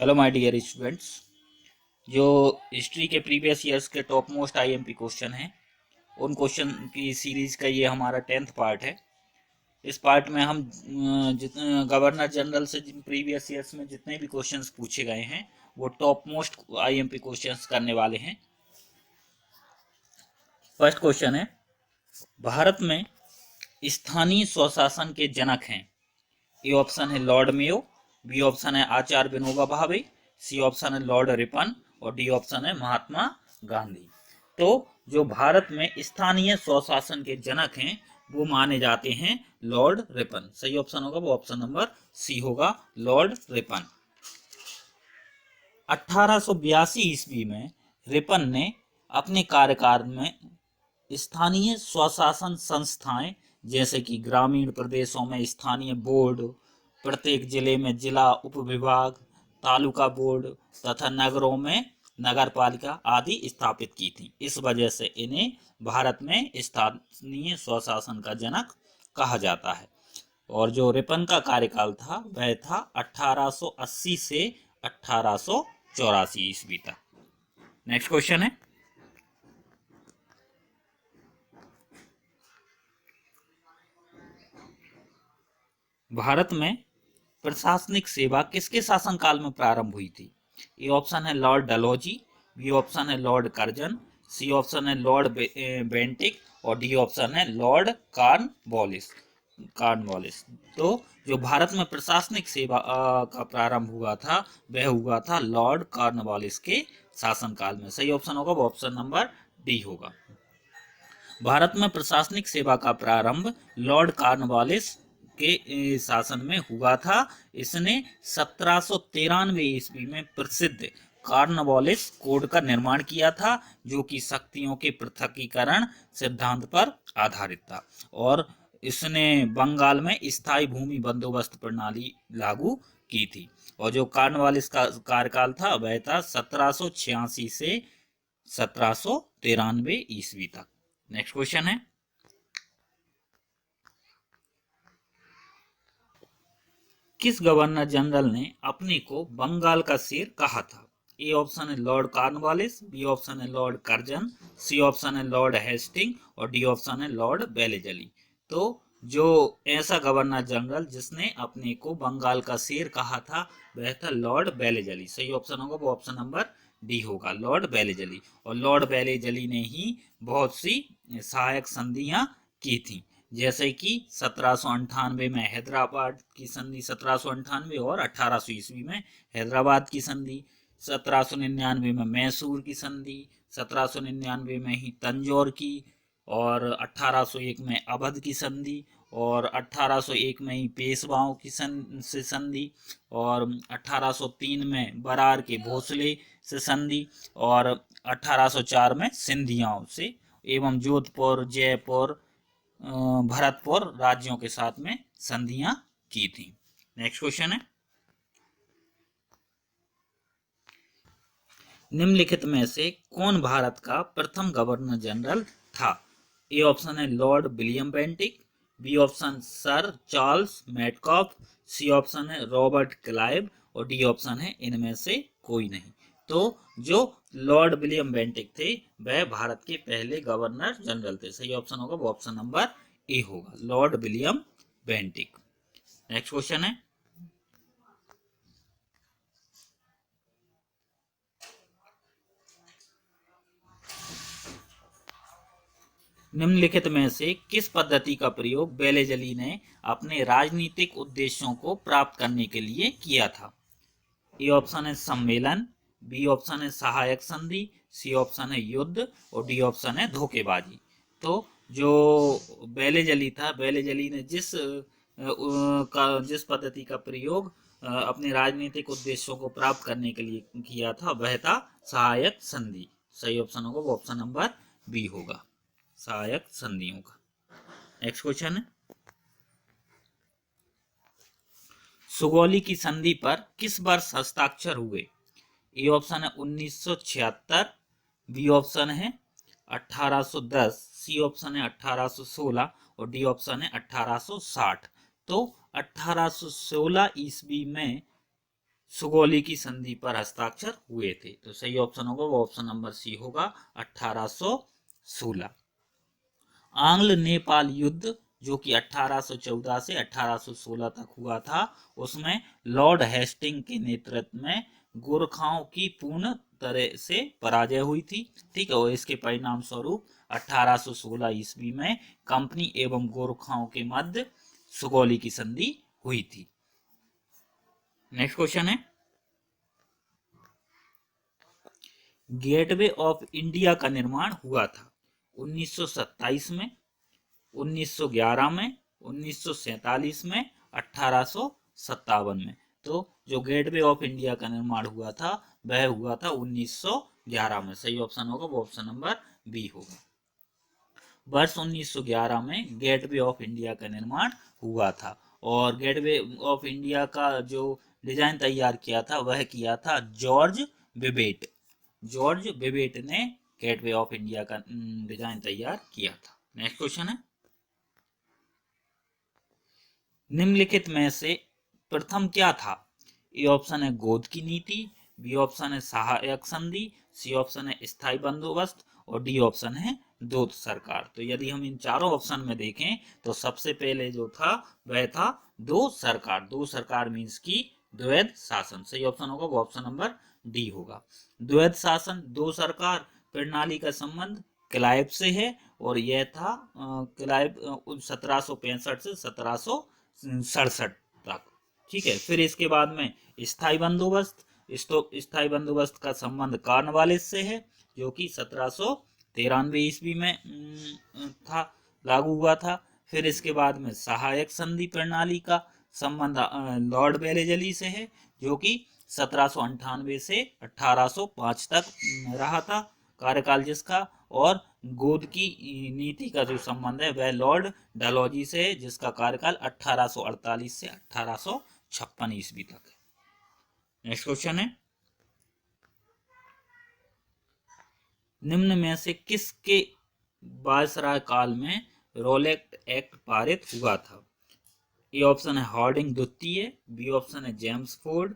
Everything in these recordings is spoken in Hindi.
Hello my dear students. जो हिस्ट्री के प्रीवियस ईयर्स के टॉप मोस्ट आईएमपी क्वेश्चन हैं, उन क्वेश्चन की सीरीज का ये हमारा 10th पार्ट है। इस पार्ट में हम गवर्नर जनरल से प्रीवियस ईयर्स में जितने भी क्वेश्चंस पूछे गए हैं वो टॉप मोस्ट आईएमपी क्वेश्चंस करने वाले हैं। फर्स्ट क्वेश्चन है, भारत में स्थानीय स्वशासन के जनक हैं। ए ऑप्शन है लॉर्ड मेयो, बी ऑप्शन है आचार्य विनोबा भावे, सी ऑप्शन है लॉर्ड रिपन और डी ऑप्शन है महात्मा गांधी। तो जो भारत में स्थानीय स्वशासन के जनक हैं वो माने जाते हैं लॉर्ड रिपन। सही ऑप्शन होगा वो ऑप्शन नंबर सी होगा, लॉर्ड रिपन। 1882 ईस्वी में रिपन ने अपने कार्यकाल में स्थानीय स्वशासन संस्थाएं जैसे कि ग्रामीण प्रदेशों में स्थानीय बोर्ड, प्रत्येक जिले में जिला उप विभाग, तालुका बोर्ड तथा नगरों में नगर पालिका आदि स्थापित की थी। इस वजह से इन्हें भारत में स्थानीय स्वशासन का जनक कहा जाता है। और जो रिपन का कार्यकाल था वह था 1880 से 1884 ईस्वी तक। नेक्स्ट क्वेश्चन है, भारत में प्रशासनिक सेवा किसके शासनकाल में प्रारंभ हुई थी। ए ऑप्शन है लॉर्ड डलहौजी, बी ऑप्शन है लॉर्ड कर्जन, सी ऑप्शन है लॉर्ड बेंटिक और डी ऑप्शन है लॉर्ड कार्नवालिस। तो जो भारत में प्रशासनिक सेवा का प्रारंभ हुआ था वह हुआ था लॉर्ड कार्नवालिस के शासनकाल में। सही ऑप्शन होगा वो ऑप्शन नंबर डी होगा। भारत में प्रशासनिक सेवा का प्रारंभ लॉर्ड कार्नवालिस के शासन में हुआ था। इसने 1793 ईस्वी में प्रसिद्ध कार्नवालिस कोड का निर्माण किया था जो कि शक्तियों के पृथकीकरण सिद्धांत पर आधारित था। और इसने बंगाल में स्थायी भूमि बंदोबस्त प्रणाली लागू की थी। और जो कार्नवालिस का कार्यकाल था वह था 1786 से 1793 ईस्वी तक। नेक्स्ट क्वेश्चन है, किस गवर्नर जनरल ने अपने को बंगाल का शेर कहा था। ए ऑप्शन है लॉर्ड कार्नवालिस, बी ऑप्शन है लॉर्ड कर्जन, सी ऑप्शन है लॉर्ड हेस्टिंग और डी ऑप्शन है लॉर्ड वेलेजली। तो जो ऐसा गवर्नर जनरल जिसने अपने को बंगाल का शेर कहा था वह था लॉर्ड वेलेजली। सही ऑप्शन होगा वो ऑप्शन नंबर डी होगा, लॉर्ड वेलेजली। और लॉर्ड वेलेजली ने ही बहुत सी सहायक संधियां की थी, जैसे कि 1798 में हैदराबाद की संधि 1798 और 1800 ईस्वी में हैदराबाद की संधि, 1799 में मैसूर की संधि, 1799 में ही तंजौर की, और 1801 में अवध की संधि, और 1801 में ही पेशवाओं की से संधि, और 1803 में बरार के भोसले से संधि, और 1804 में सिंधियाओं से, एवं जोधपुर, जयपुर, भरतपुर राज्यों के साथ में संधियां की थी। नेक्स्ट क्वेश्चन है, निम्नलिखित में से कौन भारत का प्रथम गवर्नर जनरल था। ए ऑप्शन है Lord William Bentinck, B option sir Charles Metcalfe, C option है रॉबर्ट क्लाइव और डी ऑप्शन है इनमें से कोई नहीं। तो जो लॉर्ड विलियम बेंटिक थे वह भारत के पहले गवर्नर जनरल थे। सही ऑप्शन होगा वो ऑप्शन नंबर ए होगा, Lord William Bentinck. Next question है, निम्नलिखित में से किस पद्धति का प्रयोग वेलेजली ने अपने राजनीतिक उद्देश्यों को प्राप्त करने के लिए किया था। ए ऑप्शन है सम्मेलन, बी ऑप्शन है सहायक संधि, सी ऑप्शन है युद्ध और डी ऑप्शन है धोखेबाजी। तो जो वेलेजली था, वेलेजली ने जिस पद्धति का प्रयोग अपने राजनीतिक उद्देश्यों को प्राप्त करने के लिए किया था वह था सहायक संधि। सही ऑप्शन होगा वो ऑप्शन नंबर बी होगा, सहायक संधियों का। नेक्स्ट क्वेश्चन है, सुगौली की संधि पर किस वर्ष हस्ताक्षर हुए। ए ऑप्शन है 1976, बी ऑप्शन है 1810, सी ऑप्शन है 1816 और डी ऑप्शन है 1860। तो 1816 ईस्वी में सुगौली की संधि पर हस्ताक्षर हुए थे। तो सही ऑप्शन होगा वो ऑप्शन नंबर सी होगा 1816। आंग्ल नेपाल युद्ध जो कि 1814 से 1816 तक हुआ था, उसमें लॉर्ड हेस्टिंग के नेतृत्व में गोरखाओं की पूर्ण तरह से पराजय हुई थी। ठीक है, और इसके परिणाम स्वरूप 1816 ईस्वी में कंपनी एवं गोरखाओं के मध्य सुगौली की संधि हुई थी। नेक्स्ट क्वेश्चन है, गेटवे ऑफ इंडिया का निर्माण हुआ था 1927 में, 1911 में, 1947 में, 1857 में। तो जो गेटवे ऑफ इंडिया का निर्माण हुआ था वह हुआ था 1911 में। सही ऑप्शन होगा वो ऑप्शन नंबर बी होगा। वर्ष 1911 में गेटवे ऑफ इंडिया का निर्माण हुआ था, और गेटवे ऑफ इंडिया का जो डिजाइन तैयार किया था वह किया था जॉर्ज विवेट। जॉर्ज विवेट ने गेटवे ऑफ इंडिया का डिजाइन तैयार किया था। नेक्स्ट क्वेश्चन है, निम्नलिखित में से प्रथम क्या था? ए ऑप्शन है गोद की नीति, बी ऑप्शन है सहायक संधि, सी ऑप्शन है स्थायी बंदोबस्त, और डी ऑप्शन है द्वैध सरकार। तो यदि हम इन चारों ऑप्शन में देखें तो सबसे पहले जो था वह था दो सरकार। दो सरकार मीन्स की द्वैध शासन। सही ऑप्शन होगा वो ऑप्शन नंबर डी होगा। द्वैध शासन दो सरकार प्रणाली का संबंध क्लाइव से है, और यह था क्लाइव 1765 से 1767 तक। ठीक है, फिर इसके बाद में स्थायी बंदोबस्त। स्थायी बंदोबस्त का संबंध कॉर्नवालिस से है, जो कि 1793 ईस्वी में था, लागू हुआ था। फिर इसके बाद में सहायक संधि प्रणाली का संबंध लॉर्ड वेलेजली से है, जो कि 1798 से 1805 तक रहा था कार्यकाल जिसका। और गोद की नीति का जो संबंध है वह लॉर्ड डलहौजी से है, जिसका कार्यकाल 1848 से 1856 ईस्वी तक है। नेक्स्ट क्वेश्चन है, निम्न में से किसके वायसराय काल में रोलेट एक्ट पारित हुआ था? ए ऑप्शन है हार्डिंग द्वितीय, बी ऑप्शन है जेम्स फोर्ड,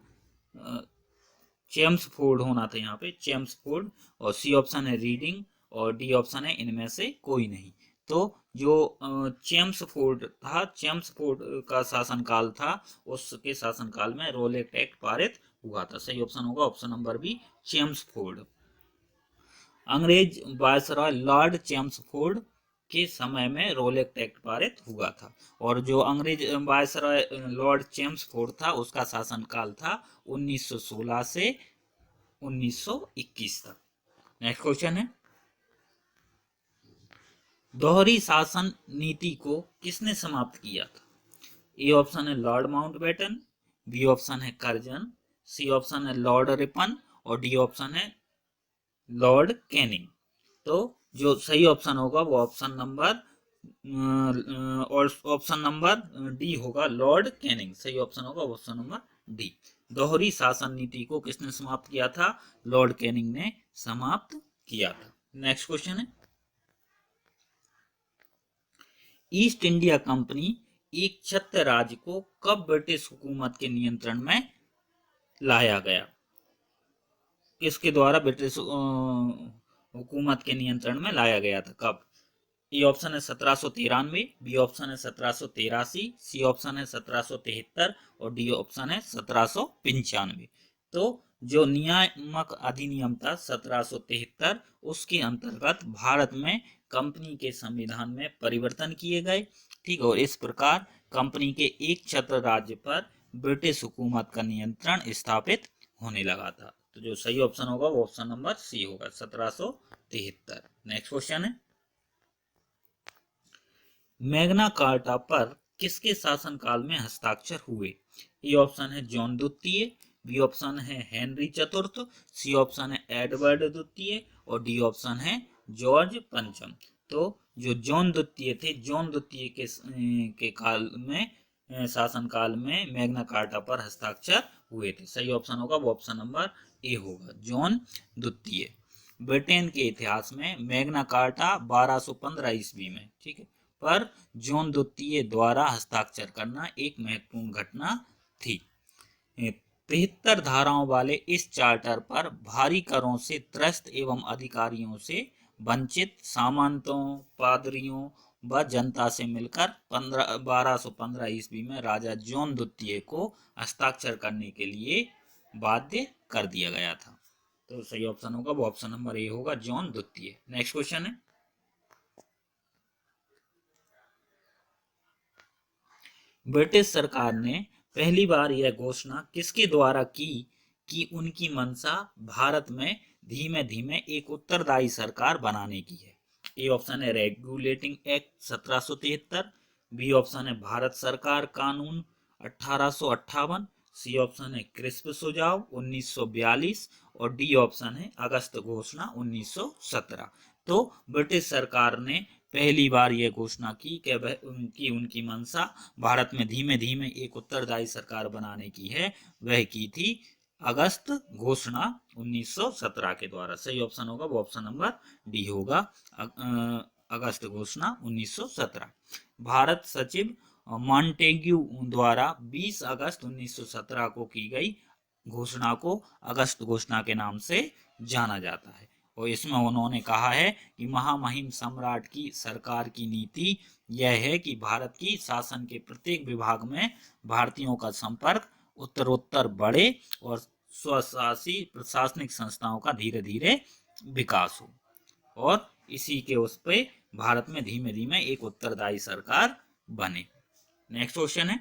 चेम्स फोर्ड होना था यहाँ पे, चेम्स फोर्ड, और सी ऑप्शन है रीडिंग, और डी ऑप्शन है इनमें से कोई नहीं। तो जो चेम्स फोर्ड था, चेम्स फोर्ड का शासनकाल था, उसके शासनकाल में रोलेट एक्ट पारित हुआ था। सही ऑप्शन होगा ऑप्शन नंबर बी, चेम्स फोर्ड। अंग्रेज वायसरॉय लॉर्ड चेम्सफोर्ड के समय में रोलेट एक्ट पारित हुआ था, और जो अंग्रेज वायसरॉय लॉर्ड चेम्सफोर्ड था उसका शासनकाल था 1916 से 1921 तक। नेक्स्ट क्वेश्चन है, दोहरी शासन नीति को किसने समाप्त किया था? ए ऑप्शन है लॉर्ड माउंटबेटन, बी ऑप्शन है कर्जन, सी ऑप्शन है लॉर्ड रिपन, और डी ऑप्शन है लॉर्ड कैनिंग। तो जो सही ऑप्शन होगा वो ऑप्शन नंबर डी होगा, लॉर्ड कैनिंग। सही ऑप्शन होगा ऑप्शन नंबर डी। दोहरी शासन नीति को किसने समाप्त किया था? लॉर्ड कैनिंग ने समाप्त किया था। नेक्स्ट क्वेश्चन है, ईस्ट इंडिया कंपनी एक छत्र राज्य को कब ब्रिटिश हुकूमत के नियंत्रण में लाया गया? किसके द्वारा ब्रिटिश हुकूमत के नियंत्रण में लाया गया था, कब? ए ऑप्शन है 1793, बी ऑप्शन है 1783, सी ऑप्शन है 1773, और डी ऑप्शन है 1795। तो जो नियामक अधिनियम था 1773, उसके अंतर्गत भारत में कंपनी के संविधान में परिवर्तन किए गए। ठीक, और इस प्रकार कंपनी के एक छत्र राज्य पर ब्रिटिश हुकूमत का नियंत्रण स्थापित होने लगा था। तो जो सही ऑप्शन होगा वो ऑप्शन नंबर सी होगा, 1773। नेक्स्ट क्वेश्चन है, मैग्ना कार्टा पर किसके शासनकाल में हस्ताक्षर हुए? ए ऑप्शन है जॉन द्वितीय, बी ऑप्शन है हेनरी चतुर्थ, सी ऑप्शन है एडवर्ड द्वितीय, और डी ऑप्शन है जॉर्ज पंचम। तो जो जॉन द्वितीय थे, जॉन द्वितीय के काल में शासनकाल में मैग्ना कार्टा पर हस्ताक्षर हुए थे। सही ऑप्शन होगा वो ऑप्शन नंबर ए होगा, जॉन द्वितीय। ब्रिटेन के इतिहास में मैग्ना कार्टा 1215 ईस्वी में, ठीक है, पर जॉन द्वितीय द्वारा हस्ताक्षर करना एक महत्वपूर्ण घटना थी। 73 धाराओं वाले इस चार्टर पर भारी करों से त्रस्त एवं अधिकारियों से वंचित सामंतों, पादरियों व जनता से मिलकर 1215 ईस्वी में राजा जॉन द्वितीय को हस्ताक्षर करने के लिए बाध्य कर दिया गया था। तो सही ऑप्शन होगा वो ऑप्शन नंबर ए होगा, जॉन द्वितीय। नेक्स्ट क्वेश्चन है, ब्रिटिश सरकार ने पहली बार यह घोषणा किसके द्वारा की कि उनकी मंशा भारत में धीमे धीमे एक उत्तरदायी सरकार बनाने की है? ए ऑप्शन है रेगुलेटिंग एक्ट 1773, बी ऑप्शन है भारत सरकार कानून 1858, सी ऑप्शन है क्रिस्प सुझाव 1942 और डी ऑप्शन है अगस्त घोषणा 1917। तो ब्रिटिश सरकार ने पहली बार यह घोषणा की कि उनकी मंशा भारत में धीमे धीमे एक उत्तरदायी सरकार बनाने की है, वह की थी अगस्त घोषणा 1917 के द्वारा। सही ऑप्शन होगा वो ऑप्शन नंबर डी होगा, अगस्त घोषणा 1917। भारत सचिव मॉन्टेग्यू द्वारा 20 अगस्त 1917 को की गई घोषणा को अगस्त घोषणा के नाम से जाना जाता है और इसमें उन्होंने कहा है कि महामहिम सम्राट की सरकार की नीति यह है कि भारत की शासन के प्रत्येक विभाग में भारतीयों का संपर्क उत्तरोत्तर बढ़े और स्वशासी प्रशासनिक संस्थाओं का धीरे धीरे विकास हो और इसी के उस पे भारत में धीमे धीमे एक उत्तरदायी सरकार बने। नेक्स्ट क्वेश्चन है,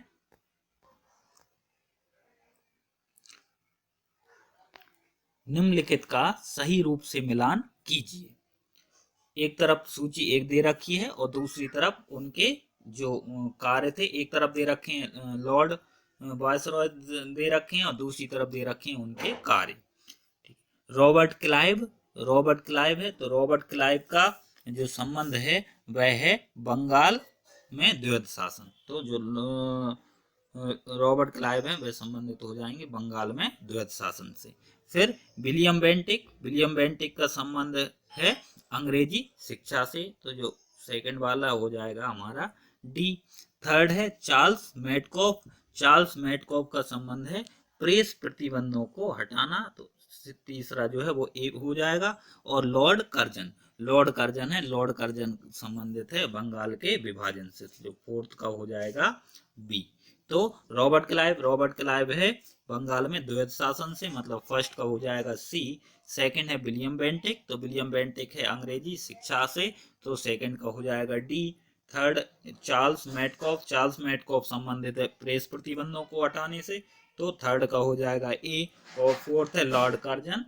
निम्नलिखित का सही रूप से मिलान कीजिए। एक तरफ सूची एक दे रखी है और दूसरी तरफ उनके जो कार्य थे, एक तरफ दे रखे हैं लॉर्ड वायसरॉय दे रखे हैं और दूसरी तरफ दे रखे हैं उनके कार्य। रॉबर्ट क्लाइव है, तो रॉबर्ट क्लाइव का जो संबंध है वह है बंगाल में द्वैध शासन। तो जो रॉबर्ट क्लाइव है वह संबंधित हो जाएंगे बंगाल में द्वैध शासन से। फिर विलियम बेंटिक का संबंध है अंग्रेजी शिक्षा से, तो जो सेकंड वाला हो जाएगा हमारा डी। थर्ड है चार्ल्स मेटकॉफ का संबंध है प्रेस प्रतिबंधों को हटाना, तो तीसरा जो है वो ए हो जाएगा। और लॉर्ड कर्जन संबंधित है बंगाल के विभाजन से, जो फोर्थ का हो जाएगा बी। तो रॉबर्ट क्लाइव है बंगाल में द्वैध शासन से, मतलब फर्स्ट का हो जाएगा सी। सेकंड है विलियम बेंटिक, तो विलियम बेंटिक है अंग्रेजी शिक्षा से, तो सेकंड का हो जाएगा डी। थर्ड चार्ल्स मेटकॉफ संबंधित है प्रेस प्रतिबंधों को हटाने से, तो थर्ड का हो जाएगा ए। और फोर्थ है लॉर्ड कर्जन,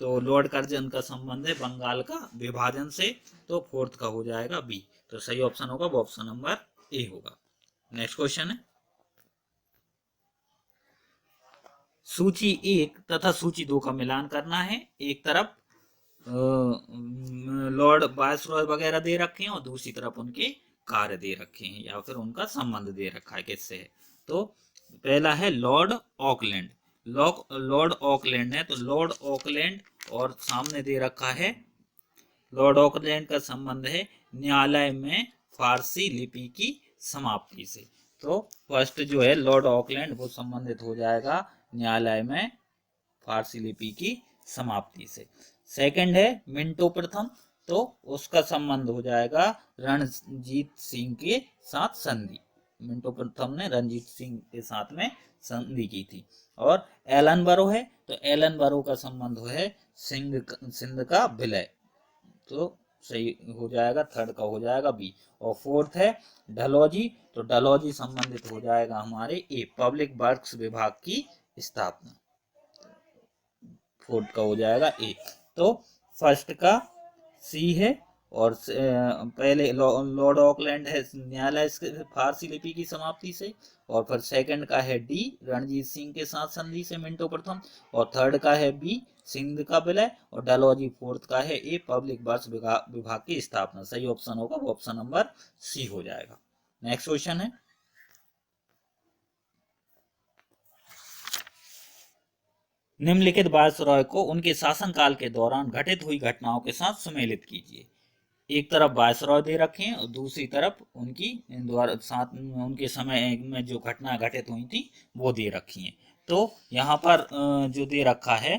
तो लॉर्ड कर्जन का संबंध है बंगाल का विभाजन से, तो फोर्थ का हो जाएगा बी। तो सही ऑप्शन होगा वो ऑप्शन नंबर ए होगा। नेक्स्ट क्वेश्चन है, सूची 1 तथा सूची 2 का मिलान करना है। एक तरफ लॉर्ड वायसरॉय वगैरह दे रखे हैं और दूसरी तरफ उनके कार्य दे रखे हैं या फिर उनका संबंध दे रखा है किससे है। तो पहला है लॉर्ड ऑकलैंड है, तो लॉर्ड ऑकलैंड और सामने दे रखा है लॉर्ड ऑकलैंड का संबंध है न्यायालय में फारसी लिपि की समाप्ति से। तो फर्स्ट जो है लॉर्ड ऑकलैंड वो संबंधित हो जाएगा न्यायालय में फारसी लिपि की समाप्ति से। सेकंड है मिंटो प्रथम, तो उसका संबंध हो जाएगा रणजीत सिंह के साथ संधि। मिंटो प्रथम ने रणजीत सिंह के साथ में संधि की थी। और एलन बरो है, तो एलन बरो का संबंध है सिंध का विलय, तो सही हो जाएगा थर्ड का हो जाएगा बी। और फोर्थ है डलहौजी, तो डलहौजी संबंधित हो जाएगा हमारे ए पब्लिक वर्क्स विभाग की स्थापना, फोर्थ का हो जाएगा ए। तो फर्स्ट का सी है और पहले लॉर्ड ऑकलैंड है न्यायालय फारसी लिपि की समाप्ति से, और फिर सेकंड का है डी रणजीत सिंह के साथ संधि से मिंटो प्रथम, और थर्ड का है बी सिंध का विलय, और डलहौजी फोर्थ का है ए पब्लिक वर्क्स विभाग की स्थापना। सही ऑप्शन होगा वो ऑप्शन नंबर सी हो जाएगा। नेक्स्ट क्वेश्चन है, निम्नलिखित वायसरॉय को उनके शासनकाल के दौरान घटित हुई घटनाओं के साथ सुमेलित कीजिए। एक तरफ वायसरॉय दे रखे हैं और दूसरी तरफ उनकी द्वारा साथ उनके समय में जो घटना घटित हुई थी वो दे रखी हैं। तो यहाँ पर जो दे रखा है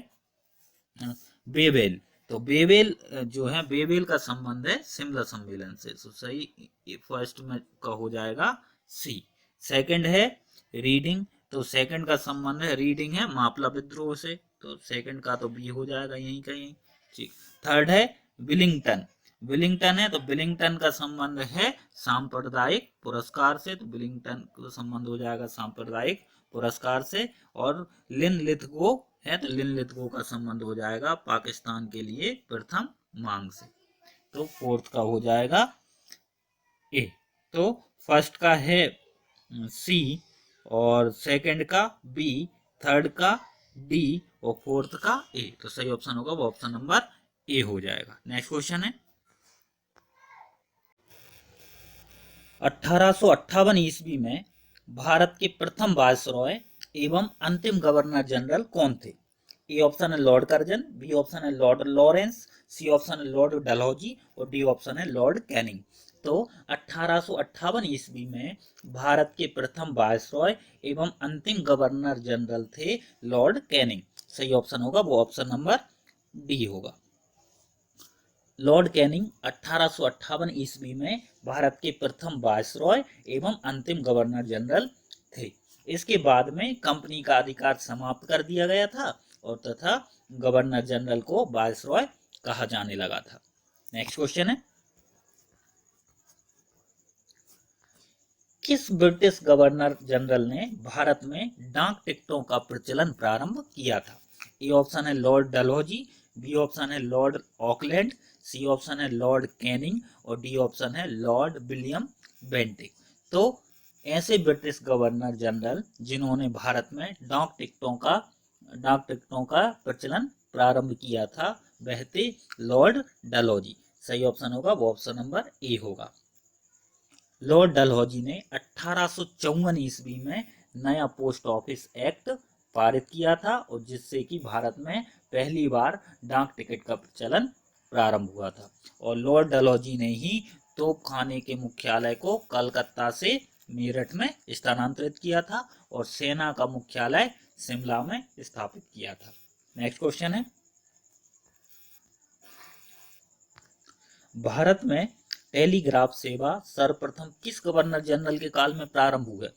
बेबेल, तो बेबेल जो है बेबेल का संबंध है शिमला सम्मेलन से, तो सही फर्स्ट में का हो जाएगा सी। सेकंड है रीडिंग, तो सेकंड का संबंध है रीडिंग है मापला विद्रोह से, तो सेकंड का तो बी हो जाएगा यहीं कहीं। ठीक। थर्ड है विलिंगटन, विलिंगटन है तो विलिंगटन का संबंध है सांप्रदायिक पुरस्कार से, तो विलिंगटन का संबंध हो जाएगा सांप्रदायिक पुरस्कार से। और लिनलिथगो है तो लिनलिथगो का संबंध हो जाएगा पाकिस्तान के लिए प्रथम मांग से, तो फोर्थ का हो जाएगा ए। तो फर्स्ट का है सी और सेकंड का बी, थर्ड का डी और फोर्थ का ए, तो सही ऑप्शन होगा वो ऑप्शन नंबर ए हो जाएगा। नेक्स्ट क्वेश्चन है 1858 ईस्वी में भारत के प्रथम वायसरॉय एवं अंतिम गवर्नर जनरल कौन थे? ए ऑप्शन है लॉर्ड कर्जन, बी ऑप्शन है लॉर्ड लॉरेंस, सी ऑप्शन है लॉर्ड डलहौजी और डी ऑप्शन है लॉर्ड कैनिंग। तो 1858 ईस्वी में भारत के प्रथम वायसरॉय एवं अंतिम गवर्नर जनरल थे लॉर्ड कैनिंग, सही ऑप्शन होगा वो ऑप्शन नंबर डी होगा। लॉर्ड कैनिंग 1858 ईस्वी में भारत के प्रथम वायसरॉय एवं अंतिम गवर्नर जनरल थे। इसके बाद में कंपनी का अधिकार समाप्त कर दिया गया था और तथा गवर्नर जनरल को वायसरॉय कहा जाने लगा था। नेक्स्ट क्वेश्चन है किस ब्रिटिश गवर्नर जनरल ने भारत में डाक टिकटों का प्रचलन प्रारंभ किया था? ए ऑप्शन है लॉर्ड डलहौजी, बी ऑप्शन है लॉर्ड ऑकलैंड, सी ऑप्शन है लॉर्ड कैनिंग और डी ऑप्शन है लॉर्ड विलियम बेंटिक। तो ऐसे ब्रिटिश गवर्नर जनरल जिन्होंने भारत में डाक टिकटों का प्रचलन प्रारंभ किया था वह थे लॉर्ड डलहौजी, सही ऑप्शन होगा वो ऑप्शन नंबर ए होगा। लॉर्ड डलहौजी ने 1854 ईस्वी में नया पोस्ट ऑफिस एक्ट पारित किया था और जिससे कि भारत में पहली बार डाक टिकट का प्रचलन प्रारंभ हुआ था। और लॉर्ड डलहौजी ने ही तोप खाने के मुख्यालय को कलकत्ता से मेरठ में स्थानांतरित किया था और सेना का मुख्यालय शिमला में स्थापित किया था। नेक्स्ट क्वेश्चन है भारत में टेलीग्राफ सेवा सर्वप्रथम किस गवर्नर जनरल के काल में प्रारंभ हुआ?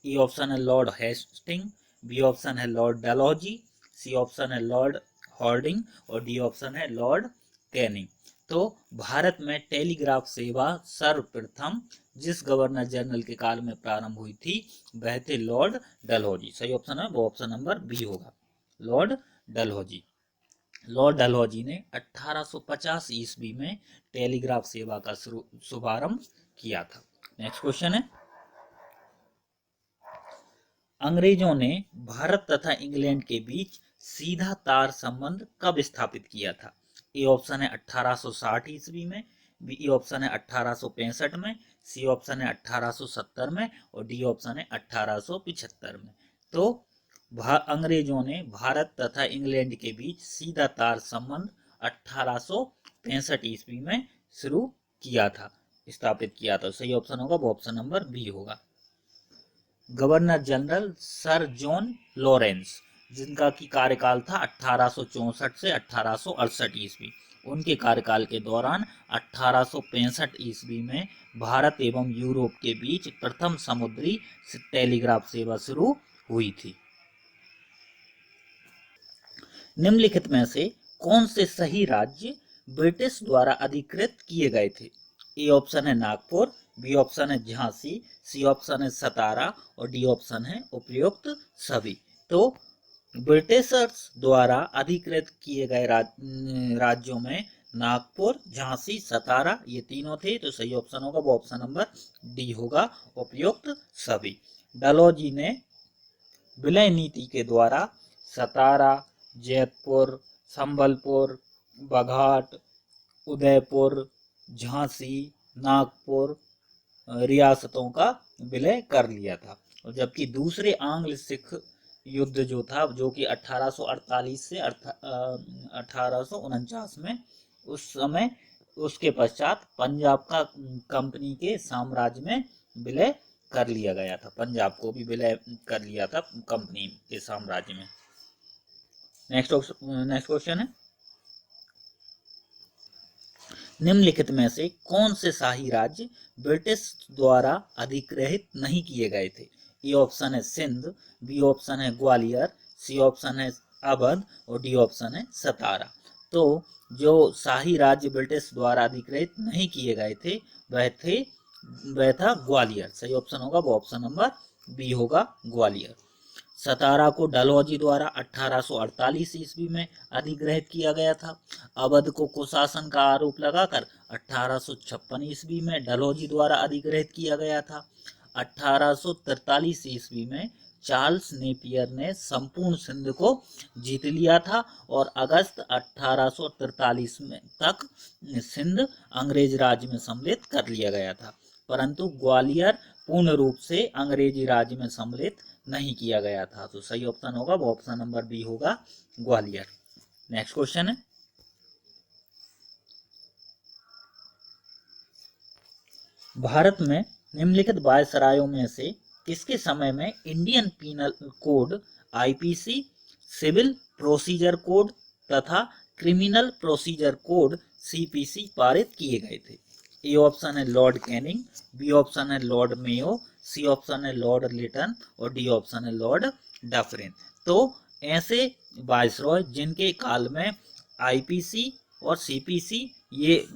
ए ऑप्शन है लॉर्ड हेस्टिंग, बी ऑप्शन है लॉर्ड डलहौजी, सी ऑप्शन है लॉर्ड हॉर्डिंग और डी ऑप्शन है लॉर्ड कैनिंग। तो भारत में टेलीग्राफ सेवा सर्वप्रथम जिस गवर्नर जनरल के काल में प्रारंभ हुई थी वह थे लॉर्ड डलहौजी, सही ऑप्शन है वो ऑप्शन नंबर बी होगा, लॉर्ड डलहौजी। लॉर्ड डलहौजी ने 1850 ईस्वी में टेलीग्राफ सेवा का शुभारंभ किया था। नेक्स्ट क्वेश्चन है अंग्रेजों ने भारत तथा इंग्लैंड के बीच सीधा तार संबंध कब स्थापित किया था? ए ऑप्शन है 1860 ईस्वी में, बी ऑप्शन है 1865 में, सी ऑप्शन है 1870 में और डी ऑप्शन है 1875 में। तो अंग्रेजों ने भारत तथा इंग्लैंड के बीच सीधा तार संबंध 1865 ईस्वी में शुरू किया था, स्थापित किया था, सही ऑप्शन होगा वो ऑप्शन नंबर बी होगा। Governor general sir John Lawrence जिनका की कार्यकाल था 1864 से 1868 ईस्वी, उनके कार्यकाल के दौरान 1865 ईस्वी में भारत एवं यूरोप के बीच प्रथम समुद्री टेलीग्राफ सेवा शुरू हुई थी। निम्नलिखित में से कौन से सही राज्य ब्रिटिश द्वारा अधिकृत किए गए थे? ए ऑप्शन है नागपुर, बी ऑप्शन है झांसी, सी ऑप्शन है सतारा और डी ऑप्शन है उपयुक्त सभी। तो ब्रिटिशर्स द्वारा अधिकृत किए गए राज्यों में नागपुर, झांसी, सतारा ये तीनों थे, तो सही ऑप्शन होगा वो ऑप्शन नंबर डी होगा, उपयुक्त सभी। डलहौजी ने विलय नीति के द्वारा सतारा, जयपुर, संबलपुर, बघाट, उदयपुर, झांसी, नागपुर रियासतों का विलय कर लिया था। और जबकि दूसरे आंग्ल सिख युद्ध जो था जो कि 1848 से 1849 में, उस समय उसके पश्चात पंजाब का कंपनी के साम्राज्य में विलय कर लिया गया था, पंजाब को भी विलय कर लिया था कंपनी के साम्राज्य में। नेक्स्ट क्वेश्चन है, निम्नलिखित में से कौन से शाही राज्य ब्रिटिश द्वारा अधिग्रहित नहीं किए गए थे? ए ऑप्शन है सिंध, बी ऑप्शन है ग्वालियर, सी ऑप्शन है अवध और डी ऑप्शन है सतारा। तो जो शाही राज्य ब्रिटिश द्वारा अधिग्रहित नहीं किए गए थे वह था ग्वालियर। सही ऑप्शन होगा वो ऑप्शन नंबर बी होगा, ग्वालियर। सतारा को डलहौजी द्वारा 1848 ईस्वी में अधिग्रहित किया गया था। अवध को कुशासन का आरोप लगाकर 1856 ईस्वी में डलहौजी द्वारा अधिग्रहित किया गया था। 1843 ईस्वी में चार्ल्स नेपियर ने संपूर्ण सिंध को जीत लिया था और अगस्त 1843 में तक सिंध अंग्रेज राज में सम्मिलित कर लिया गया था, परंतु ग्वालियर पूर्ण रूप से अंग्रेजी राज में सम्मिलित नहीं किया गया था। तो सही ऑप्शन होगा वो ऑप्शन नंबर बी होगा, ग्वालियर। नेक्स्ट क्वेश्चन है, भारत में निम्नलिखित वायसरायों में से किसके समय में Indian penal code IPC, civil procedure code तथा क्रिमिनल प्रोसीजर कोड सीपीसी पारित किए गए थे? ए ऑप्शन है लॉर्ड कैनिंग, बी ऑप्शन है लॉर्ड मेयो, सी ऑप्शन है लॉर्ड लिटन और डी ऑप्शन है लॉर्ड डफरिन। तो ऐसे वायसरॉय जिनके काल में आईपीसी और सीपीसी ये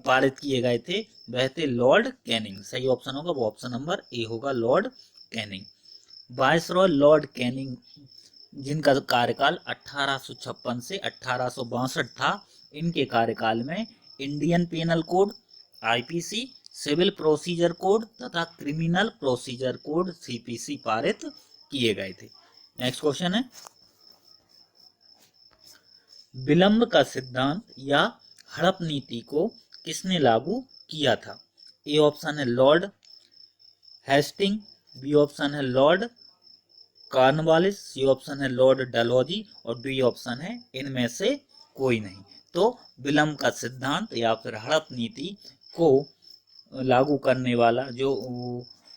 पारित किए गए थे वह थे लॉर्ड कैनिंग। सही ऑप्शन होगा वो ऑप्शन नंबर ए होगा, Lord Canning. Viceroy Lord Canning जिनका कार्यकाल 1856 से 1862 था, इनके कार्यकाल में Indian penal code IPC, civil procedure code तथा क्रिमिनल प्रोसीजर कोड सीपीसी पारित किए गए थे। नेक्स्ट क्वेश्चन है, विलंब का सिद्धांत या हड़प नीति को किसने लागू किया था? ए ऑप्शन है लॉर्ड हेस्टिंग, बी ऑप्शन है लॉर्ड कॉर्नवालिस, सी ऑप्शन है लॉर्ड डलहौजी और डी ऑप्शन है इनमें से कोई नहीं। तो विलंब का सिद्धांत या फिर हड़प नीति को लागू करने वाला जो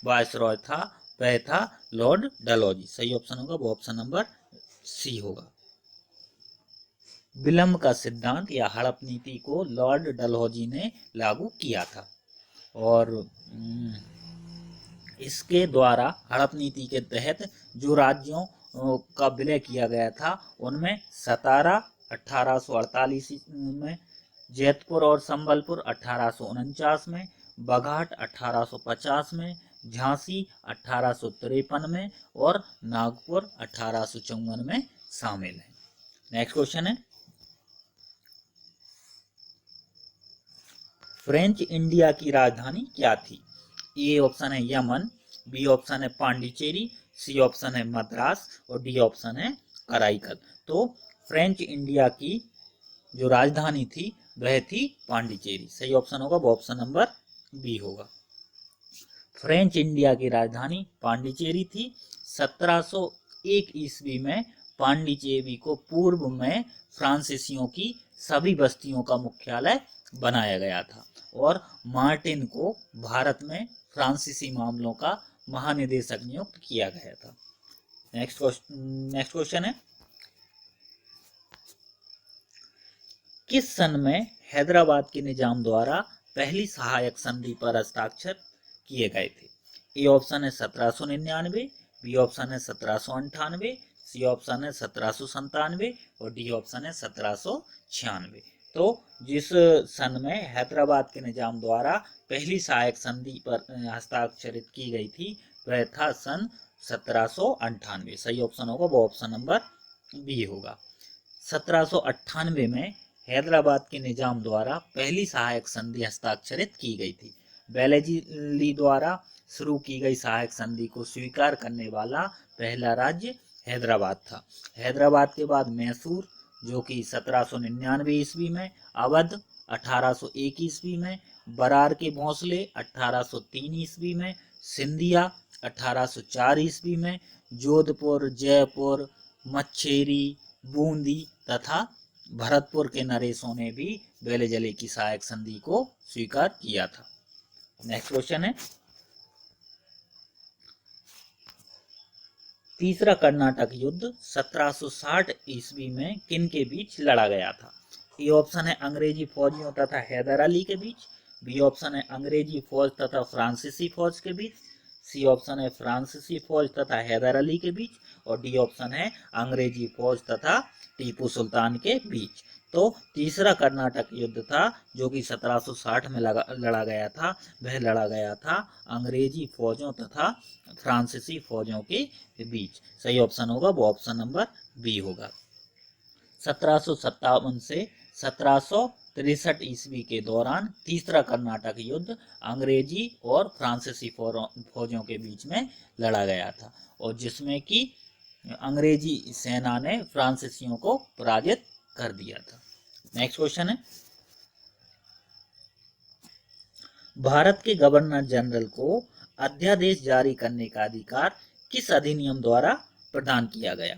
वायसरॉय था वह था लॉर्ड डलहौजी। सही ऑप्शन होगा वो ऑप्शन नंबर सी होगा। विलंब का सिद्धांत या हड़प नीति को लॉर्ड डलहौजी ने लागू किया था और इसके द्वारा हड़प नीति के तहत जो राज्यों का विलय किया गया था उनमें सतारा 1848 में, जैतपुर और संबलपुर 1849 में, बघाट 1850 में, झांसी 1853 में और नागपुर 1854 में शामिल है। नेक्स्ट क्वेश्चन है, फ्रेंच इंडिया की राजधानी क्या थी? ए ऑप्शन है यमन, बी ऑप्शन है पांडिचेरी, सी ऑप्शन है मद्रास और डी ऑप्शन है कराईकल। तो फ्रेंच इंडिया की जो राजधानी थी वह थी पांडिचेरी। सही ऑप्शन होगा वो ऑप्शन नंबर बी होगा। फ्रेंच इंडिया की राजधानी पांडिचेरी थी। 1701 ईस्वी में पांडिचेरी को पूर्व में फ्रांसीसियों की सभी बस्तियों का मुख्यालय बनाया गया था और मार्टिन को भारत में फ्रांसीसी मामलों का महानिदेशक नियुक्त किया गया था। नेक्स्ट क्वेश्चन है, किस सन में हैदराबाद के निजाम द्वारा पहली सहायक संधि पर हस्ताक्षर किए गए थे? ए ऑप्शन है 1799, बी ऑप्शन है 1798, सी ऑप्शन है 1797 और डी ऑप्शन है 1796। तो जिस सन में हैदराबाद के निजाम द्वारा पहली सहायक संधि पर हस्ताक्षरित की गई थी वह था सन 1798। सही ऑप्शन होगा वो ऑप्शन नंबर बी होगा। 1798 में हैदराबाद के निजाम द्वारा पहली सहायक संधि हस्ताक्षरित की गई थी। वेलेस्ली द्वारा शुरू की गई सहायक संधि को स्वीकार करने वाला पहला राज्य हैदराबाद था। हैदराबाद के बाद मैसूर जो कि 1799 ईस्वी में, अवध 1801 ईस्वी में, बरार के भोंसले 1803 ईस्वी में, सिंधिया 1804 ईस्वी में, जोधपुर, जयपुर, मच्छेरी, बूंदी तथा भरतपुर के नरेशों ने भी वेलेजले की सहायक संधि को स्वीकार किया था। नेक्स्ट क्वेश्चन है, तीसरा कर्नाटक युद्ध 1760 ईस्वी में किन के बीच लड़ा गया था? ए ऑप्शन है अंग्रेजी फौजियों तथा हैदर अली के बीच, बी ऑप्शन है अंग्रेजी फौज तथा फ्रांसीसी फौज के बीच, सी ऑप्शन है फ्रांसीसी फौज तथा हैदर अली के बीच, और डी ऑप्शन है अंग्रेजी फौज तथा टीपू सुल्तान के बीच। तो तीसरा कर्नाटक युद्ध था जो कि 1760 में लड़ा गया था, वह लड़ा गया था अंग्रेजी फौजों तथा फ्रांसीसी फौजों के बीच। सही ऑप्शन होगा वो ऑप्शन नंबर बी होगा। 1757 से 1763 ईस्वी के दौरान तीसरा कर्नाटक युद्ध अंग्रेजी और फ्रांसीसी फौजों के बीच में लड़ा गया था, और जिसमें कि अंग्रेजी सेना ने फ्रांसीसियों को पराजित कर दिया था। नेक्स्ट क्वेश्चन है, भारत के गवर्नर जनरल को अध्यादेश जारी करने का अधिकार किस अधिनियम द्वारा प्रदान किया गया?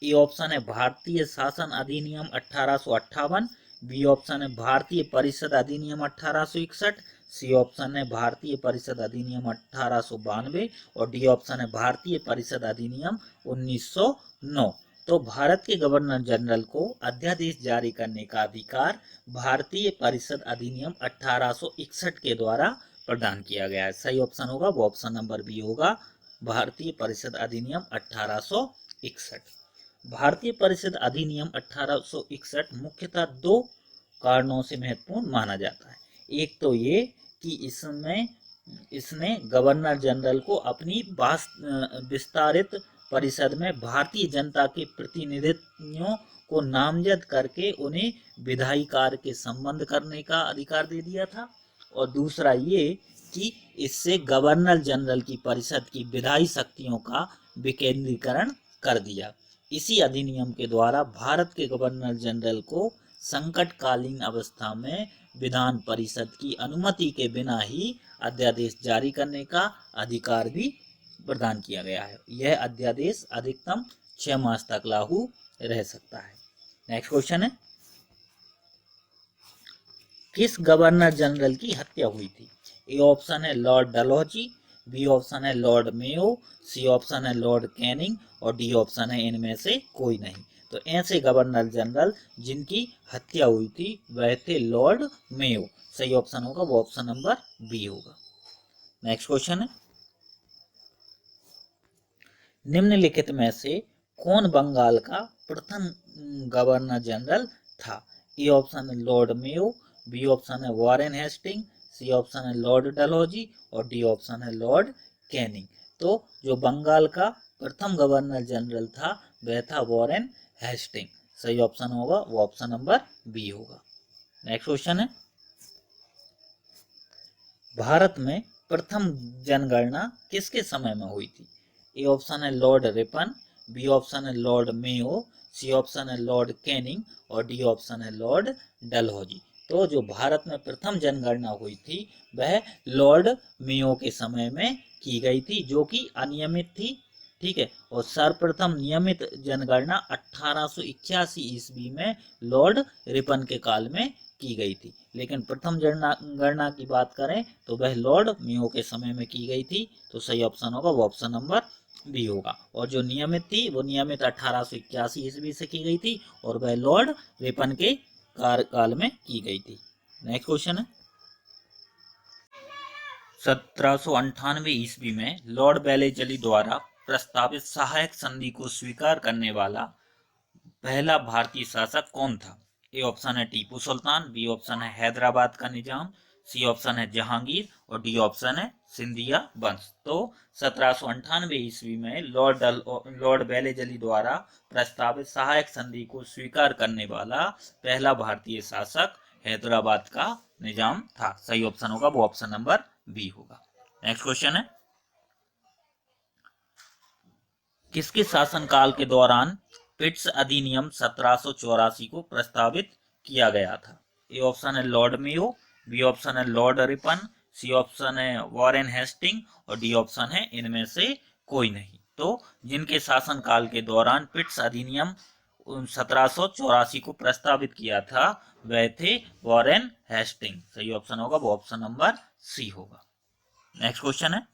ए ऑप्शन है भारतीय शासन अधिनियम 1858, बी ऑप्शन है भारतीय परिषद अधिनियम 1861, सी ऑप्शन है भारतीय परिषद अधिनियम 1892, और डी ऑप्शन है भारतीय परिषद अधिनियम 1909। तो भारत के गवर्नर जनरल को अध्यादेश जारी करने का अधिकार भारतीय परिषद अधिनियम 1861 के द्वारा प्रदान किया गया है। सही ऑप्शन होगा वो ऑप्शन नंबर बी होगा, भारतीय परिषद अधिनियम 1861। भारतीय परिषद अधिनियम 1861 मुख्यतः दो कारणों से महत्वपूर्ण माना जाता है। एक तो ये कि इसने गवर्नर जनरल को अपनी विस्तारित परिषद में भारतीय जनता के प्रतिनिधियों को नामजद करके उन्हें विधायी कार्य के संबंध करने का अधिकार दे दिया था, और दूसरा ये कि इससे गवर्नर जनरल की परिषद की विधायी शक्तियों का विकेंद्रीकरण कर दिया। इसी अधिनियम के द्वारा भारत के गवर्नर जनरल को संकटकालीन अवस्था में विधान परिषद की अनुमति के बिना ही अध्यादेश जारी करने का अधिकार भी प्रदान किया गया है। यह अध्यादेश अधिकतम 6 मास तक लागू रह सकता है। नेक्स्ट क्वेश्चन है, किस गवर्नर जनरल की हत्या हुई थी? ए ऑप्शन है लॉर्ड डलहौजी, बी ऑप्शन है लॉर्ड मेयो, सी ऑप्शन है लॉर्ड कैनिंग, और डी ऑप्शन है इनमें से कोई नहीं। तो ऐसे गवर्नर जनरल जिनकी हत्या हुई थी वह थे लॉर्ड मेयो। सही ऑप्शन होगा वो ऑप्शन नंबर बी होगा। नेक्स्ट क्वेश्चन है, निम्नलिखित में से कौन बंगाल का प्रथम गवर्नर जनरल था? ए ऑप्शन है लॉर्ड मेयो, बी ऑप्शन है वॉरेन हेस्टिंग, सी ऑप्शन है लॉर्ड डलहौजी, और डी ऑप्शन है लॉर्ड कैनिंग। तो जो बंगाल का प्रथम गवर्नर जनरल था वह था वॉरेन हेस्टिंग। सही ऑप्शन होगा वो ऑप्शन नंबर बी होगा। नेक्स्ट क्वेश्चन है, भारत में प्रथम जनगणना किसके समय में हुई थी? ए ऑप्शन है लॉर्ड रिपन, बी ऑप्शन है लॉर्ड मेयो, सी ऑप्शन है लॉर्ड कैनिंग, और डी ऑप्शन है लॉर्ड डलहौजी। तो जो भारत में प्रथम जनगणना हुई थी वह लॉर्ड मेयो के समय में की गई थी, जो कि अनियमित थी। ठीक है, और सर्वप्रथम नियमित जनगणना 1881 ईस्वी में लॉर्ड रिपन के काल में की गई थी, लेकिन प्रथम जनगणना की बात करें तो वह लॉर्ड मेयो के समय में की गई थी। तो सही ऑप्शन होगा वो ऑप्शन नंबर बी होगा, और जो नियमित थी वो नियमित 1881 ईस्वी से की गई थी, और वह लॉर्ड रिपन के कार्यकाल में की गई थी। नेक्स्ट क्वेश्चन है, 1798 ईस्वी में लॉर्ड वेलेस्ली द्वारा प्रस्तावित सहायक संधि को स्वीकार करने वाला पहला भारतीय शासक कौन था? ए ऑप्शन है टीपू सुल्तान, बी ऑप्शन है हैदराबाद का निजाम, सी ऑप्शन है जहांगीर, और डी ऑप्शन है सिंधिया वंश। तो 1798 ईस्वी में लॉर्ड वेलेस्ली द्वारा प्रस्तावित सहायक संधि को स्वीकार करने वाला पहला भारतीय शासक हैदराबाद का निजाम था। सही ऑप्शन होगा वो ऑप्शन नंबर बी होगा। नेक्स्ट क्वेश्चन है, किसके शासनकाल के दौरान पिट्स अधिनियम 1784 को प्रस्तावित किया गया था? ए ऑप्शन है लॉर्ड मेयो, बी ऑप्शन है लॉर्ड रिपन, सी ऑप्शन है वॉरेन हेस्टिंग, और डी ऑप्शन है इनमें से कोई नहीं। तो जिनके शासनकाल के दौरान पिट्स अधिनियम 1784 को प्रस्तावित किया था वह थे वॉरेन हेस्टिंग। सही ऑप्शन होगा वो ऑप्शन नंबर सी होगा। नेक्स्ट क्वेश्चन है,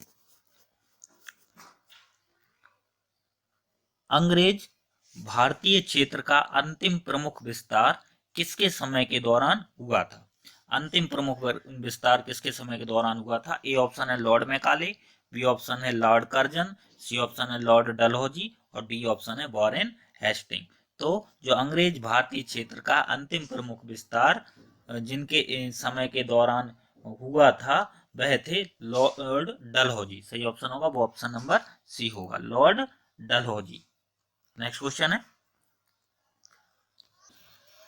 अंग्रेज भारतीय क्षेत्र का अंतिम प्रमुख विस्तार किसके समय के दौरान हुआ था? अंतिम प्रमुख विस्तार किसके समय के दौरान हुआ था? ए ऑप्शन है लॉर्ड मैकाले, बी ऑप्शन है लॉर्ड कर्जन, सी ऑप्शन है लॉर्ड डलहौजी और डी ऑप्शन है वॉरेन हेस्टिंग। तो जो अंग्रेज भारतीय क्षेत्र का अंतिम प्रमुख विस्तार जिनके समय के दौरान हुआ था वह थे लॉर्ड डलहौजी। सही ऑप्शन होगा वो ऑप्शन नंबर सी होगा, लॉर्ड डलहौजी। नेक्स्ट क्वेश्चन है,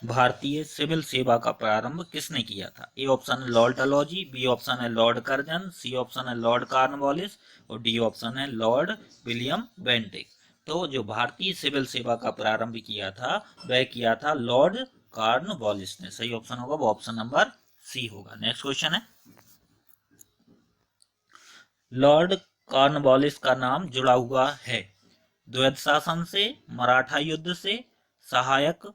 भारतीय सिविल सेवा का प्रारंभ किसने किया था? ए ऑप्शन है लॉर्ड डलहौजी, बी ऑप्शन है लॉर्ड कर्जन, सी ऑप्शन है लॉर्ड कॉर्नवालिस और डी ऑप्शन है लॉर्ड विलियम बेंटिक। तो जो भारतीय सिविल सेवा का प्रारंभ किया था वह किया था लॉर्ड कॉर्नवालिस ने। सही ऑप्शन होगा वो ऑप्शन नंबर सी होगा। नेक्स्ट क्वेश्चन है, लॉर्ड कॉर्नवालिस का नाम जुड़ा हुआ है द्वैध शासन से, मराठा युद्ध से, सहायक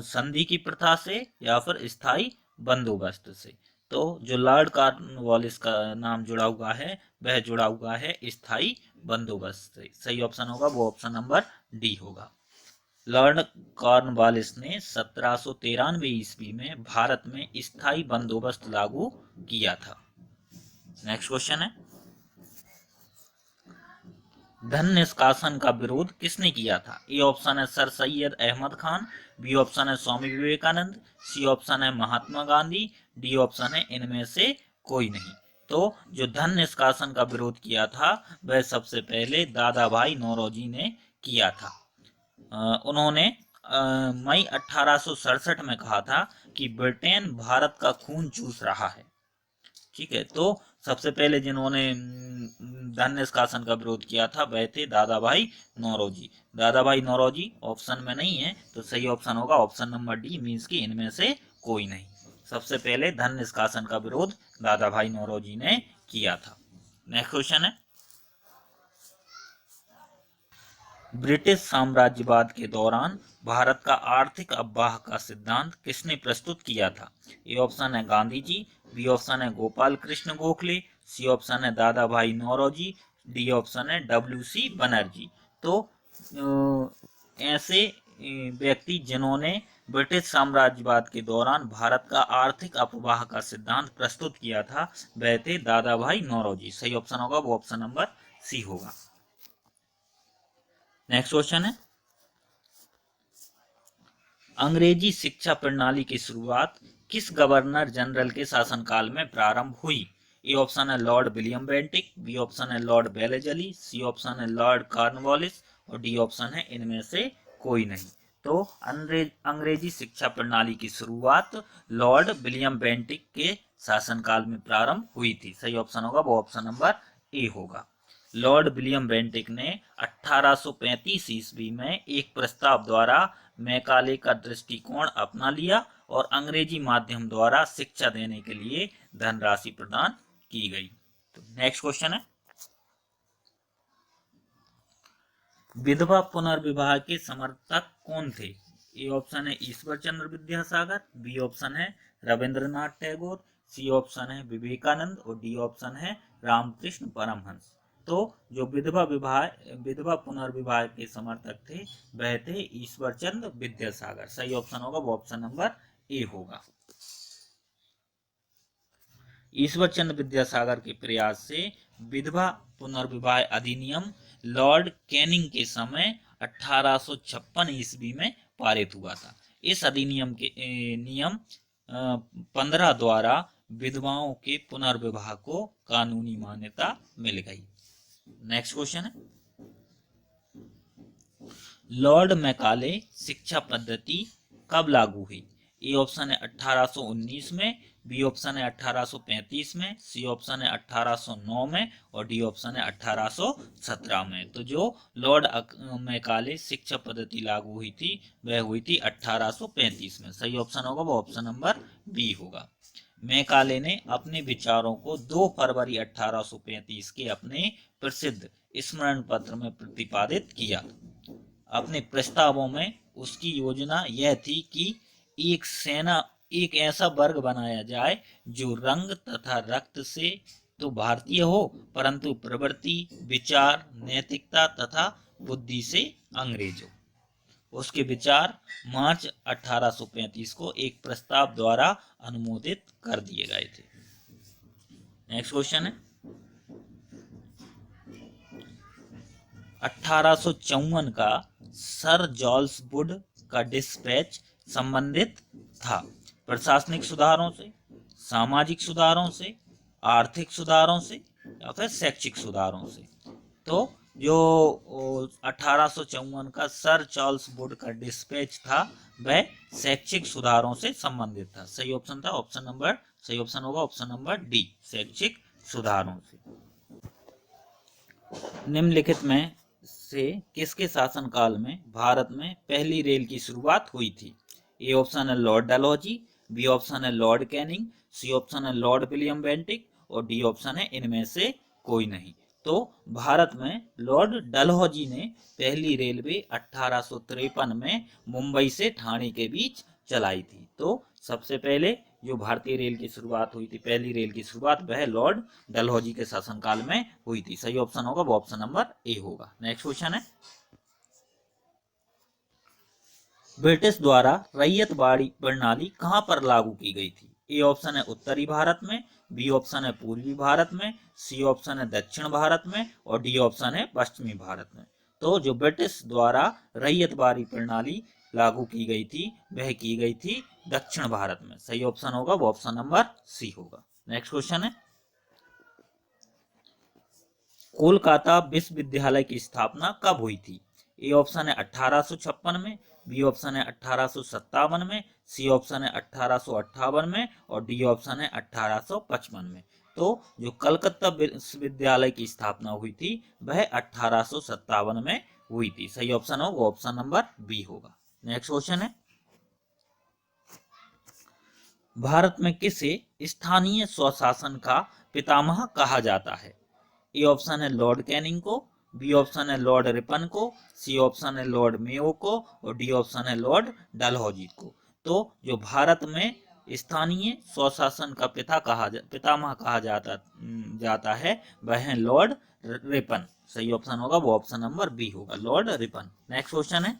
संधि की प्रथा से या फिर स्थायी बंदोबस्त से। तो जो लॉर्ड कॉर्नवालिस का नाम जुड़ा हुआ है वह जुड़ा हुआ है स्थायी बंदोबस्त से। सही ऑप्शन होगा वो ऑप्शन नंबर डी होगा। लॉर्ड कॉर्नवालिस ने 1793 ईस्वी में भारत में स्थायी बंदोबस्त लागू किया था। नेक्स्ट क्वेश्चन है, धन निष्कासन का विरोध किसने किया था? ए ऑप्शन है sir Syed Ahmad Khan, B option है स्वामी विवेकानंद, सी ऑप्शन है महात्मा गांधी, डी ऑप्शन है इनमें से कोई नहीं। तो जो धन निष्कासन का विरोध किया था वह सबसे पहले दादा भाई नौरोजी ने किया था। उन्होंने मई 1867 में कहा था कि ब्रिटेन भारत का खून चूस रहा है। ठीक है, तो सबसे पहले जिन्होंने धन निष्कासन का विरोध किया था वह थे दादा भाई नौरोजी। दादा भाई नौरोजी ऑप्शन में नहीं है तो सही ऑप्शन होगा ऑप्शन नंबर डी, मीन्स की इनमें से कोई नहीं। सबसे पहले धन निष्कासन का विरोध दादा भाई नौरोजी ने किया था। नेक्स्ट क्वेश्चन है, ब्रिटिश साम्राज्यवाद के दौरान भारत का आर्थिक अववाह का सिद्धांत किसने प्रस्तुत किया था? ए ऑप्शन है गांधी जी, बी ऑप्शन है गोपाल कृष्ण गोखले, सी ऑप्शन है दादा भाई नौरोजी, डी ऑप्शन है डब्ल्यू.सी. बनर्जी। तो ऐसे व्यक्ति जिन्होंने ब्रिटिश साम्राज्यवाद के दौरान भारत का आर्थिक अपवाह का सिद्धांत प्रस्तुत किया था वह थे दादा भाई नौरोजी। सही ऑप्शन होगा वो ऑप्शन नंबर सी होगा। नेक्स्ट क्वेश्चन है, अंग्रेजी शिक्षा प्रणाली की शुरुआत किस गवर्नर जनरल के शासनकाल में प्रारंभ हुई? ए ऑप्शन है Lord William Bentinck, B option है लॉर्ड बेलेजली, सी ऑप्शन है लॉर्ड कॉर्नवालिस और डी ऑप्शन है इनमें से कोई नहीं। तो अंग्रेजी शिक्षा प्रणाली की शुरुआत लॉर्ड विलियम बेंटिक के शासनकाल में प्रारंभ हुई थी। सही ऑप्शन होगा वो ऑप्शन नंबर ए होगा। लॉर्ड विलियम बेंटिक ने 1835 ईस्वी में एक प्रस्ताव द्वारा मैकाले का दृष्टिकोण अपना लिया और अंग्रेजी माध्यम द्वारा शिक्षा देने के लिए धनराशि प्रदान की गई। तो नेक्स्ट क्वेश्चन है, विधवा पुनर्विवाह के समर्थक कौन थे? ए ऑप्शन है ईश्वर चंद्र विद्यासागर, बी ऑप्शन है रविंद्रनाथ टैगोर, सी ऑप्शन है विवेकानंद और डी ऑप्शन है रामकृष्ण परमहंस। तो जो विधवा पुनर्विवाह के समर्थक थे वह थे ईश्वर चंद्र विद्यासागर। सही ऑप्शन होगा वो ऑप्शन नंबर ए होगा। ईश्वर चंद्र विद्यासागर के प्रयास से विधवा पुनर्विवाह अधिनियम लॉर्ड कैनिंग के समय 1856 ईस्वी में पारित हुआ था। इस अधिनियम के नियम 15 द्वारा विधवाओं के पुनर्विवाह को कानूनी मान्यता मिल गई। नेक्स्ट क्वेश्चन है, लॉर्ड मैकाले शिक्षा पद्धति कब लागू हुई? ए ऑप्शन है 1819 में, बी ऑप्शन है 1835 में, सी ऑप्शन है 1809 में और डी ऑप्शन है 1817 में। तो जो लॉर्ड मैकाले शिक्षा पद्धति लागू हुई थी वह हुई थी 1835 में। सही ऑप्शन होगा वो ऑप्शन नंबर बी होगा। मैकाले ने अपने विचारों को 2 फरवरी 1835 के अपने प्रसिद्ध स्मरण पत्र में प्रतिपादित किया। अपने प्रस्तावों में उसकी योजना यह थी कि एक ऐसा वर्ग बनाया जाए जो रंग तथा रक्त से तो भारतीय हो परंतु प्रवृत्ति, विचार, नैतिकता तथा बुद्धि से अंग्रेजों। उसके विचार मार्च 1835 को एक प्रस्ताव द्वारा अनुमोदित कर दिए गए थे। नेक्स्ट क्वेश्चन है 1854 का सर जॉर्ज वुड का डिस्पैच संबंधित था प्रशासनिक सुधारों से, सामाजिक सुधारों से, आर्थिक सुधारों से या फिर शैक्षिक सुधारों से। तो जो 1854 का सर चार्ल्स वुड का डिस्पैच था वह शैक्षिक सुधारों से संबंधित था। सही ऑप्शन था सही ऑप्शन होगा ऑप्शन नंबर डी, शैक्षिक सुधारों से। निम्नलिखित में से किसके शासनकाल में भारत में पहली रेल की शुरुआत हुई थी? ए ऑप्शन है लॉर्ड डलहौजी, बी ऑप्शन है लॉर्ड कैनिंग, सी ऑप्शन है लॉर्ड विलियम बेंटिक और डी ऑप्शन है इनमें से कोई नहीं। तो भारत में लॉर्ड डलहौजी ने पहली रेलवे 1853 में मुंबई से ठाणे के बीच चलाई थी। तो सबसे पहले जो भारतीय रेल की शुरुआत हुई थी, पहली रेल की शुरुआत वह लॉर्ड डलहौजी के शासनकाल में हुई थी। सही ऑप्शन होगा वो ऑप्शन नंबर ए होगा। नेक्स्ट क्वेश्चन है ब्रिटिश द्वारा रैयतवाड़ी प्रणाली कहां पर लागू की गई थी? ए ऑप्शन है उत्तरी भारत में, बी ऑप्शन है पूर्वी भारत में, सी ऑप्शन है दक्षिण भारत में और डी ऑप्शन है पश्चिमी भारत में। तो जो ब्रिटिश द्वारा रैयतवाड़ी प्रणाली लागू की गई थी वह की गई थी दक्षिण भारत में। सही ऑप्शन होगा वो ऑप्शन नंबर सी होगा। नेक्स्ट क्वेश्चन है कोलकाता विश्वविद्यालय की स्थापना कब हुई थी? ए ऑप्शन है 1856 में, बी ऑप्शन है 1857 में, सी ऑप्शन है 1858 में और डी ऑप्शन है 1855 में। तो जो कलकत्ता विश्वविद्यालय की स्थापना हुई थी वह 1857 में हुई थी। सही ऑप्शन हो वो ऑप्शन नंबर बी होगा। नेक्स्ट क्वेश्चन है भारत में किसे स्थानीय स्वशासन का पितामह कहा जाता है? ए ऑप्शन है लॉर्ड कैनिंग को, बी ऑप्शन है लॉर्ड रिपन को, सी ऑप्शन है लॉर्ड मेयो को और डी ऑप्शन है लॉर्ड डलहौजी को। तो जो भारत में स्थानीय स्वशासन का पितामह कहा जाता है वह है लॉर्ड रिपन। सही ऑप्शन होगा वो ऑप्शन नंबर बी होगा, लॉर्ड रिपन। नेक्स्ट क्वेश्चन है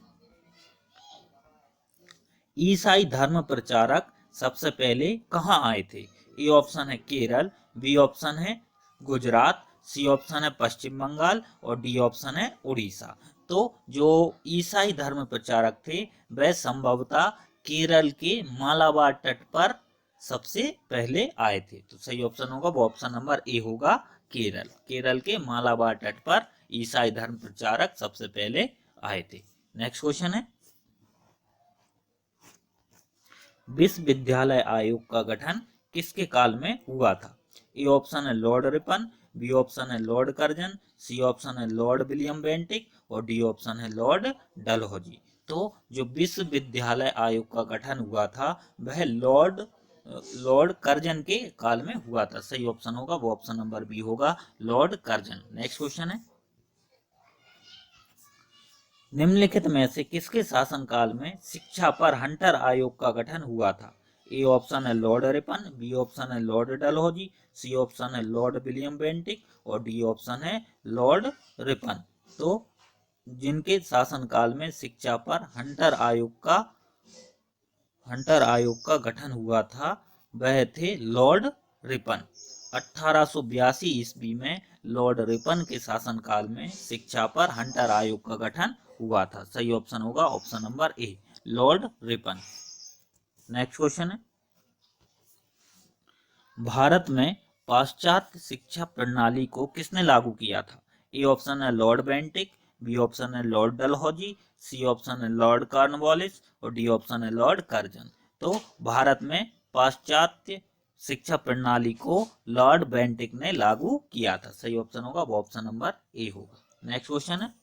ईसाई धर्म प्रचारक सबसे पहले कहाँ आए थे? ए ऑप्शन है केरल, बी ऑप्शन है गुजरात, सी ऑप्शन है पश्चिम बंगाल और डी ऑप्शन है उड़ीसा। तो जो ईसाई धर्म प्रचारक थे वह संभवतः केरल के मालाबार तट पर सबसे पहले आए थे। तो सही ऑप्शन होगा वो ऑप्शन नंबर ए होगा, केरल। केरल के मालाबार तट पर ईसाई धर्म प्रचारक सबसे पहले आए थे। नेक्स्ट क्वेश्चन है विश्वविद्यालय आयोग का गठन किसके काल में हुआ था? ए ऑप्शन है लॉर्ड रिपन, बी ऑप्शन है लॉर्ड कर्जन, सी ऑप्शन है लॉर्ड विलियम बेंटिक और डी ऑप्शन है लॉर्ड डलहौजी। तो जो विश्वविद्यालय आयोग का गठन हुआ था वह लॉर्ड कर्जन के काल में हुआ था। सही ऑप्शन होगा वो ऑप्शन नंबर बी होगा, लॉर्ड कर्जन। नेक्स्ट क्वेश्चन है निम्नलिखित में से किसके शासनकाल में शिक्षा पर हंटर आयोग का गठन हुआ था? ए ऑप्शन है लॉर्ड रिपन, बी ऑप्शन है लॉर्ड डलहौजी, सी ऑप्शन है लॉर्ड विलियम बेंटिक और डी ऑप्शन है लॉर्ड रिपन। तो जिनके शासनकाल में शिक्षा पर हंटर आयोग का गठन हुआ था वह थे लॉर्ड रिपन। 1882 ईस्वी में लॉर्ड रिपन के शासनकाल में शिक्षा पर हंटर आयोग का गठन हुआ था। सही ऑप्शन होगा ऑप्शन नंबर ए, लॉर्ड रिपन। नेक्स्ट क्वेश्चन है भारत में पाश्चात्य शिक्षा प्रणाली को किसने लागू किया था? ए ऑप्शन है लॉर्ड बेंटिक, बी ऑप्शन है लॉर्ड डलहौजी, सी ऑप्शन है लॉर्ड कॉर्नवालिस और डी ऑप्शन है लॉर्ड कर्जन। तो भारत में पाश्चात्य शिक्षा प्रणाली को लॉर्ड बेंटिक ने लागू किया था। सही ऑप्शन होगा वो ऑप्शन नंबर ए होगा। नेक्स्ट क्वेश्चन है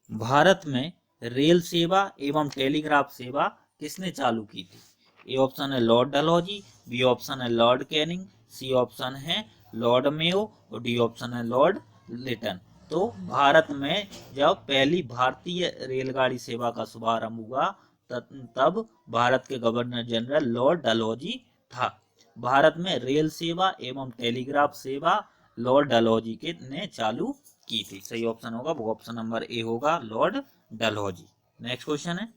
भारत में रेल सेवा एवं टेलीग्राफ सेवा किसने चालू की थी? ए ऑप्शन है लॉर्ड डलहौजी, बी ऑप्शन है लॉर्ड कैनिंग, सी ऑप्शन है लॉर्ड मेयो और डी ऑप्शन है लॉर्ड लिटन। तो भारत में जब पहली भारतीय रेलगाड़ी सेवा का शुभारंभ हुआ तब भारत के गवर्नर जनरल लॉर्ड डलहौजी था। भारत में रेल सेवा एवं टेलीग्राफ सेवा लॉर्ड डलहौजी ने चालू की थी। सही ऑप्शन होगा वो ऑप्शन नंबर ए होगा, लॉर्ड डलहौजी। नेक्स्ट क्वेश्चन है,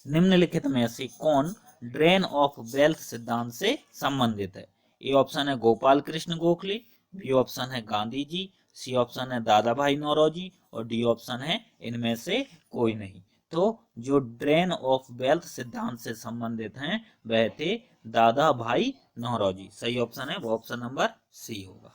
निम्नलिखित में से कौन ड्रेन ऑफ वेल्थ सिद्धांत से संबंधित है? ए ऑप्शन है गोपाल कृष्ण गोखले, बी ऑप्शन है गांधी जी, सी ऑप्शन है दादा भाई नौरोजी और डी ऑप्शन है इनमें से कोई नहीं। तो जो ड्रेन ऑफ वेल्थ सिद्धांत से संबंधित हैं वह थे दादा भाई नौरोजी। सही ऑप्शन है वो ऑप्शन नंबर सी होगा।